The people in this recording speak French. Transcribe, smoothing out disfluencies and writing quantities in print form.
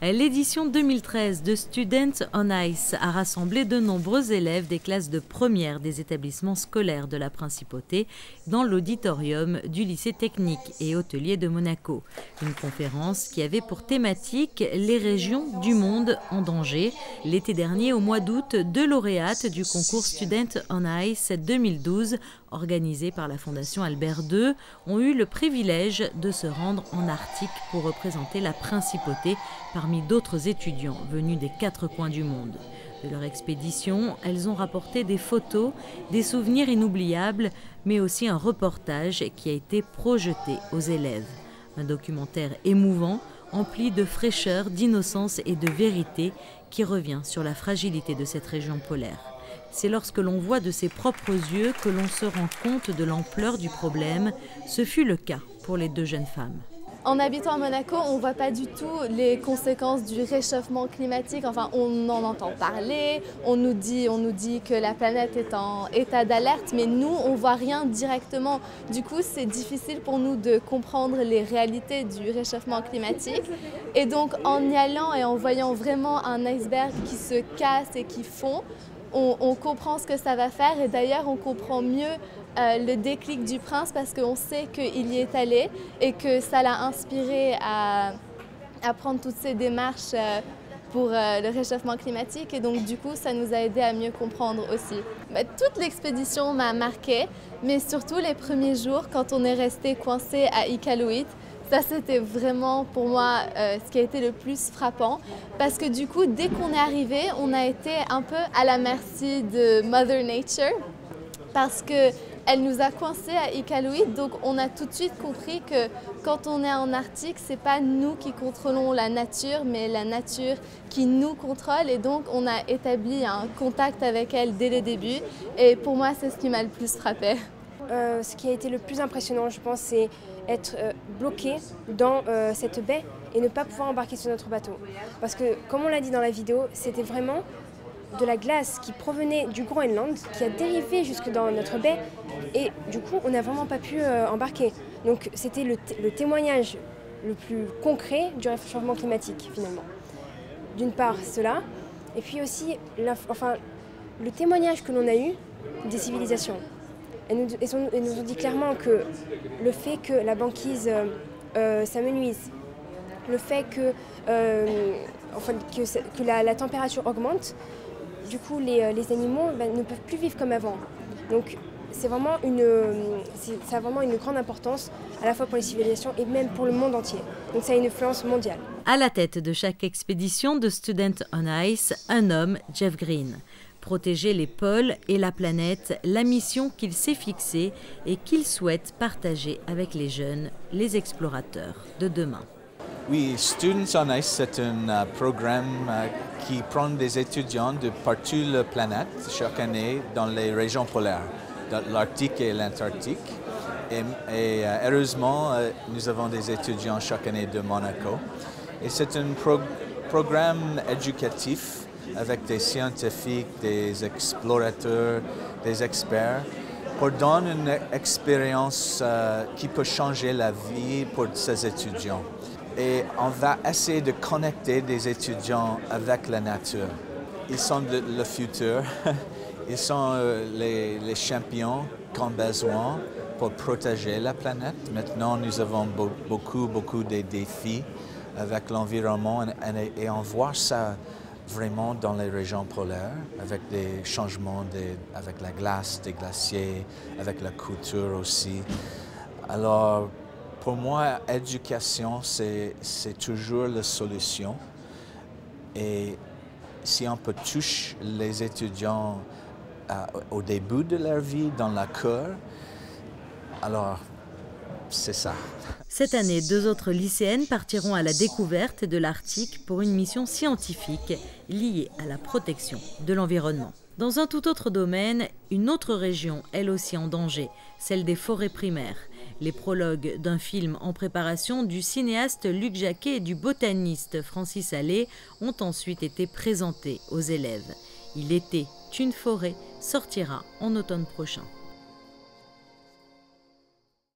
L'édition 2013 de Students on Ice a rassemblé de nombreux élèves des classes de première des établissements scolaires de la Principauté dans l'auditorium du lycée technique et hôtelier de Monaco. Une conférence qui avait pour thématique les régions du monde en danger. L'été dernier, au mois d'août, deux lauréates du concours Students on Ice 2012, organisé par la Fondation Albert II, ont eu le privilège de se rendre en Arctique pour représenter la Principauté parmi d'autres étudiants venus des quatre coins du monde. De leur expédition, elles ont rapporté des photos, des souvenirs inoubliables, mais aussi un reportage qui a été projeté aux élèves. Un documentaire émouvant, empli de fraîcheur, d'innocence et de vérité, qui revient sur la fragilité de cette région polaire. C'est lorsque l'on voit de ses propres yeux que l'on se rend compte de l'ampleur du problème. Ce fut le cas pour les deux jeunes femmes. En habitant à Monaco, on ne voit pas du tout les conséquences du réchauffement climatique. Enfin, on en entend parler, on nous dit que la planète est en état d'alerte, mais nous, on ne voit rien directement. Du coup, c'est difficile pour nous de comprendre les réalités du réchauffement climatique. Et donc, en y allant et en voyant vraiment un iceberg qui se casse et qui fond, on comprend ce que ça va faire et d'ailleurs on comprend mieux le déclic du prince parce qu'on sait qu'il y est allé et que ça l'a inspiré à prendre toutes ces démarches pour le réchauffement climatique et donc du coup ça nous a aidé à mieux comprendre aussi. Toute l'expédition m'a marquée, mais surtout les premiers jours quand on est resté coincé à Iqaluit. Ça, c'était vraiment pour moi ce qui a été le plus frappant parce que du coup, dès qu'on est arrivé, on a été un peu à la merci de Mother Nature parce qu'elle nous a coincés à Iqaluit. Donc, on a tout de suite compris que quand on est en Arctique, ce n'est pas nous qui contrôlons la nature, mais la nature qui nous contrôle. Et donc, on a établi un contact avec elle dès le début. Et pour moi, c'est ce qui m'a le plus frappé. Ce qui a été le plus impressionnant, je pense, c'est être bloqué dans cette baie et ne pas pouvoir embarquer sur notre bateau. Parce que, comme on l'a dit dans la vidéo, c'était vraiment de la glace qui provenait du Groenland, qui a dérivé jusque dans notre baie et du coup, on n'a vraiment pas pu embarquer. Donc, c'était le témoignage le plus concret du réchauffement climatique, finalement. D'une part, cela, et puis aussi le témoignage que l'on a eu des civilisations. Elles nous ont dit clairement que le fait que la banquise s'amenuise, le fait que la température augmente, du coup les animaux ne peuvent plus vivre comme avant. Donc ça a vraiment une grande importance à la fois pour les civilisations et même pour le monde entier. Donc ça a une influence mondiale. À la tête de chaque expédition de Students on Ice, un homme, Jeff Green. Protéger les pôles et la planète, la mission qu'il s'est fixée et qu'il souhaite partager avec les jeunes, les explorateurs de demain. Oui, Students on Ice, c'est un programme qui prend des étudiants de partout la planète chaque année dans les régions polaires, dans l'Arctique et l'Antarctique. Et heureusement, nous avons des étudiants chaque année de Monaco. Et c'est un programme éducatif avec des scientifiques, des explorateurs, des experts, pour donner une expérience qui peut changer la vie pour ces étudiants. Et on va essayer de connecter des étudiants avec la nature. Ils sont le futur, ils sont les champions qu'on a besoin pour protéger la planète. Maintenant, nous avons beaucoup de défis avec l'environnement et on voit ça vraiment dans les régions polaires, avec des changements avec la glace, des glaciers, avec la culture aussi. Alors, pour moi, l'éducation, c'est toujours la solution. Et si on peut toucher les étudiants au début de leur vie, dans la cœur, alors c'est ça. Cette année, deux autres lycéennes partiront à la découverte de l'Arctique pour une mission scientifique liée à la protection de l'environnement. Dans un tout autre domaine, une autre région, elle aussi en danger, celle des forêts primaires. Les prologues d'un film en préparation du cinéaste Luc Jacquet et du botaniste Francis Allais ont ensuite été présentés aux élèves. Il était une forêt sortira en automne prochain.